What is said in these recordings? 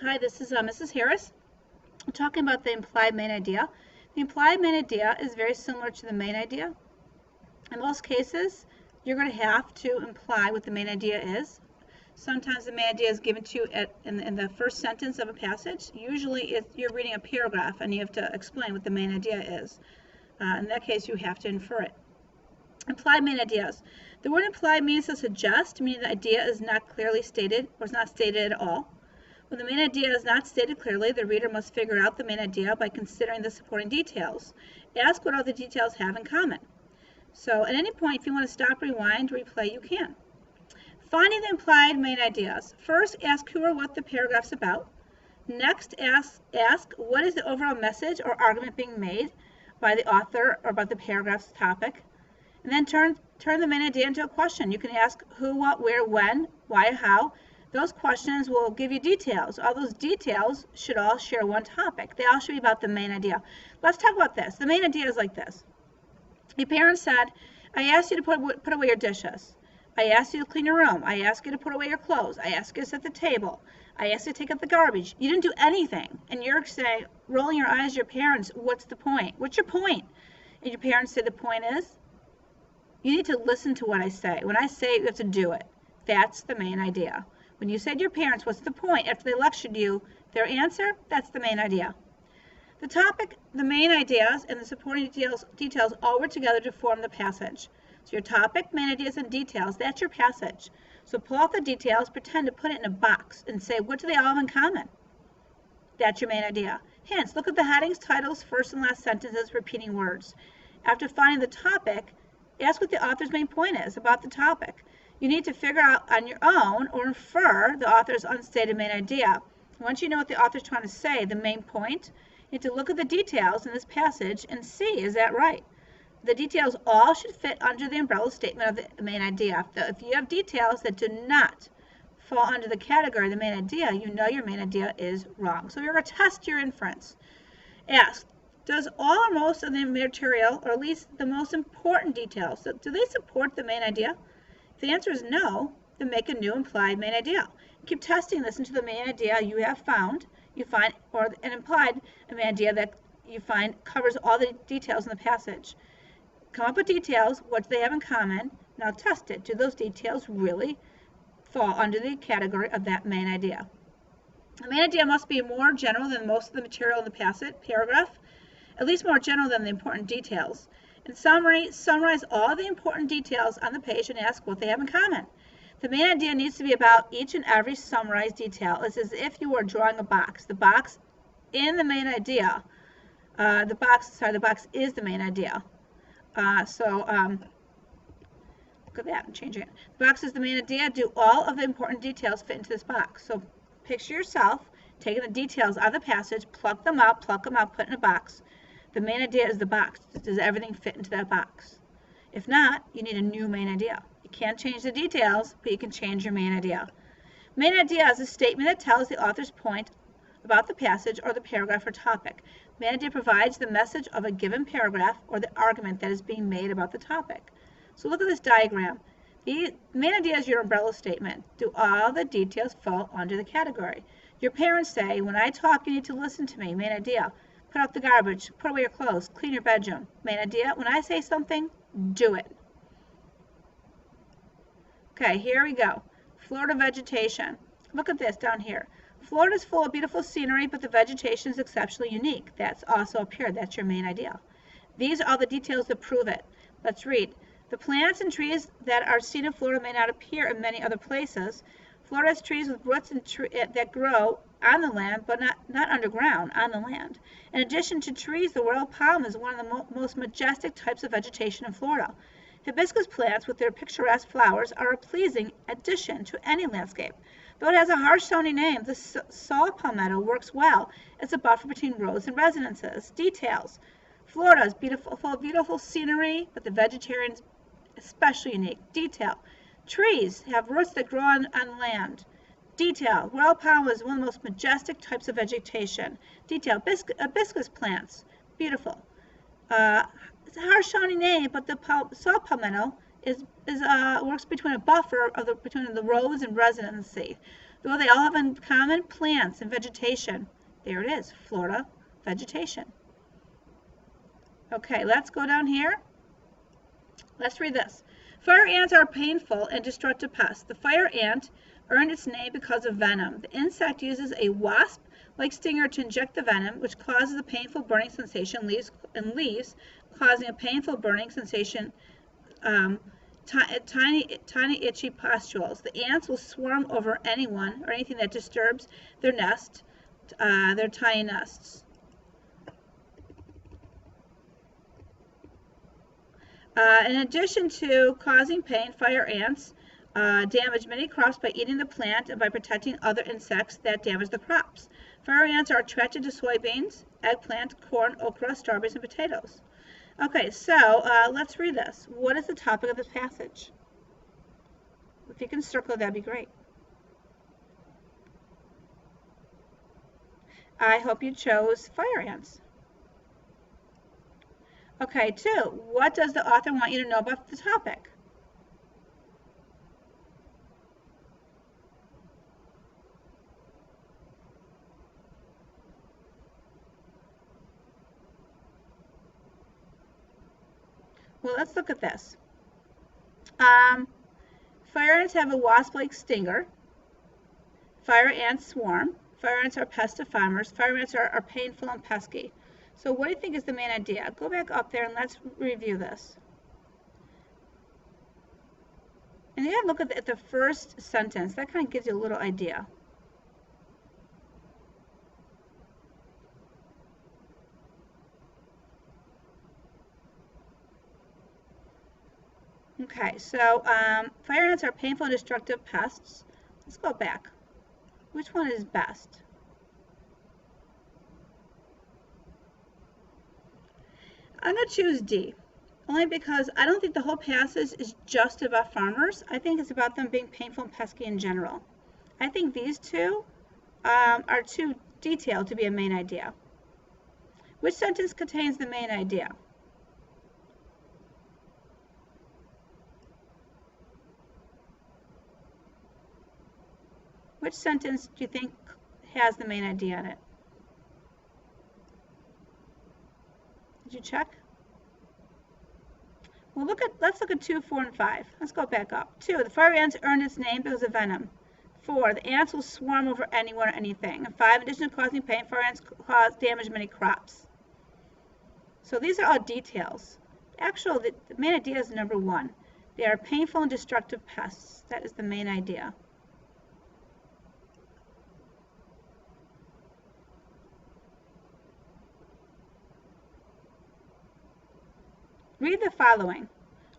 Hi, this is Mrs. Harris. I'm talking about the implied main idea. The implied main idea is very similar to the main idea. In most cases, you're going to have to imply what the main idea is. Sometimes the main idea is given to you in the first sentence of a passage. Usually you're reading a paragraph and you have to explain what the main idea is. In that case, you have to infer it. Implied main ideas. The word implied means to suggest, meaning the idea is not clearly stated or is not stated at all. When the main idea is not stated clearly, the reader must figure out the main idea by considering the supporting details. Ask what all the details have in common. So at any point, if you want to stop, rewind, replay, you can. Finding the implied main ideas. First, ask who or what the paragraph's about. Next, ask what is the overall message or argument being made by the author or about the paragraph's topic. And then turn the main idea into a question. You can ask who, what, where, when, why, how. Those questions will give you details. All those details should all share one topic. They all should be about the main idea. Let's talk about this. The main idea is like this. Your parent said, I asked you to put away your dishes. I asked you to clean your room. I asked you to put away your clothes. I asked you to set the table. I asked you to take out the garbage. You didn't do anything. And you're saying, rolling your eyes at your parents, what's the point? What's your point? And your parents say the point is, you need to listen to what I say. When I say it, you have to do it. That's the main idea. When you said to your parents, what's the point? After they lectured you, their answer, that's the main idea. The topic, the main ideas, and the supporting details all work together to form the passage. So your topic, main ideas, and details, that's your passage. So pull out the details, pretend to put it in a box, and say, what do they all have in common? That's your main idea. Hence, look at the headings, titles, first and last sentences, repeating words. After finding the topic, ask what the author's main point is about the topic. You need to figure out on your own or infer the author's unstated main idea. Once you know what the author's trying to say, the main point, you need to look at the details in this passage and see, is that right? The details all should fit under the umbrella statement of the main idea. If you have details that do not fall under the category of the main idea, you know your main idea is wrong. So you're going to test your inference. Ask, does all or most of the material, or at least the most important details, do they support the main idea? If the answer is no, then make a new implied main idea. Keep testing this until the main idea you have found, or an implied main idea that you find covers all the details in the passage. Come up with details. What do they have in common? Now test it. Do those details really fall under the category of that main idea? The main idea must be more general than most of the material in the paragraph, at least more general than the important details. In summary, summarize all the important details on the page and ask what they have in common. The main idea needs to be about each and every summarized detail. It's as if you were drawing a box. The box in the main idea, the box is the main idea. Look at that, I'm changing it. The box is the main idea. Do all of the important details fit into this box? So picture yourself taking the details out of the passage, pluck them out, put in a box. The main idea is the box. Does everything fit into that box? If not, you need a new main idea. You can't change the details, but you can change your main idea. Main idea is a statement that tells the author's point about the passage or the paragraph or topic. Main idea provides the message of a given paragraph or the argument that is being made about the topic. So look at this diagram. The main idea is your umbrella statement. Do all the details fall under the category? Your parents say, when I talk, you need to listen to me. Main idea. Put out the garbage, put away your clothes, clean your bedroom. Main idea, when I say something, do it. Okay, here we go. Florida vegetation. Look at this down here. Florida is full of beautiful scenery, but the vegetation is exceptionally unique. That's also up here. That's your main idea. These are all the details that prove it. Let's read. The plants and trees that are seen in Florida may not appear in many other places. Florida has trees with roots that grow on the land, but not underground, on the land. In addition to trees, the royal palm is one of the most majestic types of vegetation in Florida. Hibiscus plants with their picturesque flowers are a pleasing addition to any landscape. Though it has a harsh-sounding name, the saw palmetto works well as a buffer between roads and residences. Details. Florida is full of beautiful scenery, but the vegetation is especially unique. Detail. Trees have roots that grow on land. Detail. Royal palm is one of the most majestic types of vegetation. Detail. Hibiscus plants. Beautiful. It's a harsh-sounding name, but the saw palmetto works between a buffer between the roads and residency. What do they all have in common? Plants and vegetation. There it is, Florida vegetation. Okay, let's go down here. Let's read this. Fire ants are painful and destructive pests. The fire ant earned its name because of venom. The insect uses a wasp-like stinger to inject the venom, which causes a painful burning sensation in leaves, causing a painful burning sensation, tiny itchy pustules. The ants will swarm over anyone or anything that disturbs their nest, their tiny nests. In addition to causing pain, fire ants damage many crops by eating the plant and by protecting other insects that damage the crops. Fire ants are attracted to soybeans, eggplant, corn, okra, strawberries, and potatoes. Okay, so let's read this. What is the topic of the passage? If you can circle, that'd be great. I hope you chose fire ants. Okay, 2, what does the author want you to know about the topic? Well, let's look at this. Fire ants have a wasp-like stinger. Fire ants swarm. Fire ants are pests to farmers. Fire ants are painful and pesky. So what do you think is the main idea? Go back up there and let's review this. And you have to look at the first sentence. That kind of gives you a little idea. Okay, so fire ants are painful and destructive pests. Let's go back. Which one is best? I'm going to choose D, only because I don't think the whole passage is just about farmers. I think it's about them being painful and pesky in general. I think these two are too detailed to be a main idea. Which sentence contains the main idea? Which sentence do you think has the main idea in it? Did you check? Well, let's look at 2, 4, and 5. Let's go back up. 2, the fire ants earned its name because of venom. 4, the ants will swarm over anyone or anything. And 5, in addition to causing pain, fire ants cause damage to many crops. So these are all details. Actually, the main idea is number 1. They are painful and destructive pests. That is the main idea. Read the following.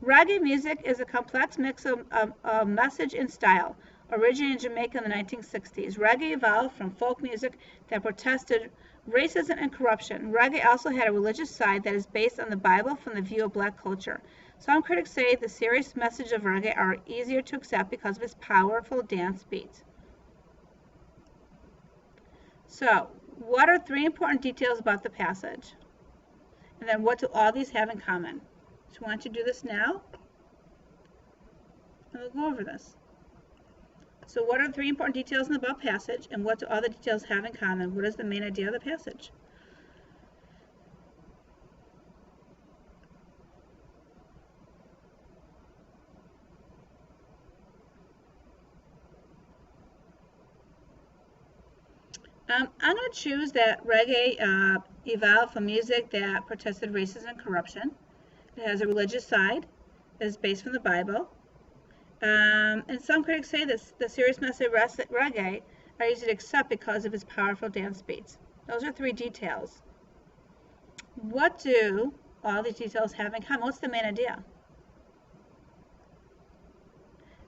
Reggae music is a complex mix of message and style. Originated in Jamaica in the 1960s, reggae evolved from folk music that protested racism and corruption. Reggae also had a religious side that is based on the Bible from the view of black culture. Some critics say the serious message of reggae are easier to accept because of its powerful dance beats. So, what are 3 important details about the passage? And then what do all these have in common? So why don't you do this now? And we'll go over this. So what are the 3 important details in the above passage, and what do all the details have in common? What is the main idea of the passage? I'm going to choose that reggae evolved from music that protested racism and corruption. It has a religious side that is based from the Bible. And some critics say that the serious message of reggae are easy to accept because of its powerful dance beats. Those are 3 details. What do all these details have in common? What's the main idea?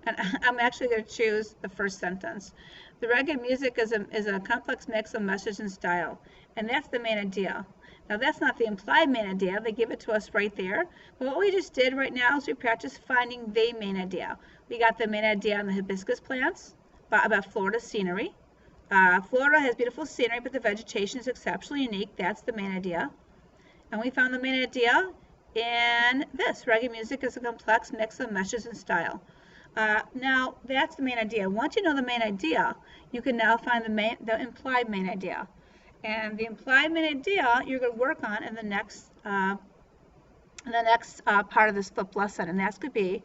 And I'm actually going to choose the first sentence. The reggae music is a complex mix of message and style, and that's the main idea. Now that's not the implied main idea. They give it to us right there. But what we just did right now is we practiced finding the main idea. We got the main idea on the hibiscus plants, about Florida scenery. Florida has beautiful scenery, but the vegetation is exceptionally unique. That's the main idea. And we found the main idea in this. Reggae music is a complex mix of message and style. Now, that's the main idea. Once you know the main idea, you can now find the implied main idea. And the implied main idea you're going to work on in the next part of this flipped lesson, and that's going to be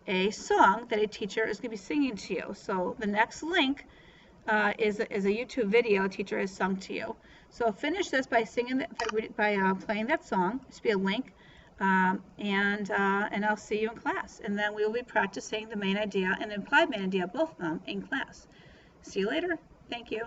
a song that a teacher is going to be singing to you. So the next link is a YouTube video a teacher has sung to you. So finish this by playing that song. This will be a link, and I'll see you in class. And then we will be practicing the main idea and the implied main idea, both of them, in class. See you later. Thank you.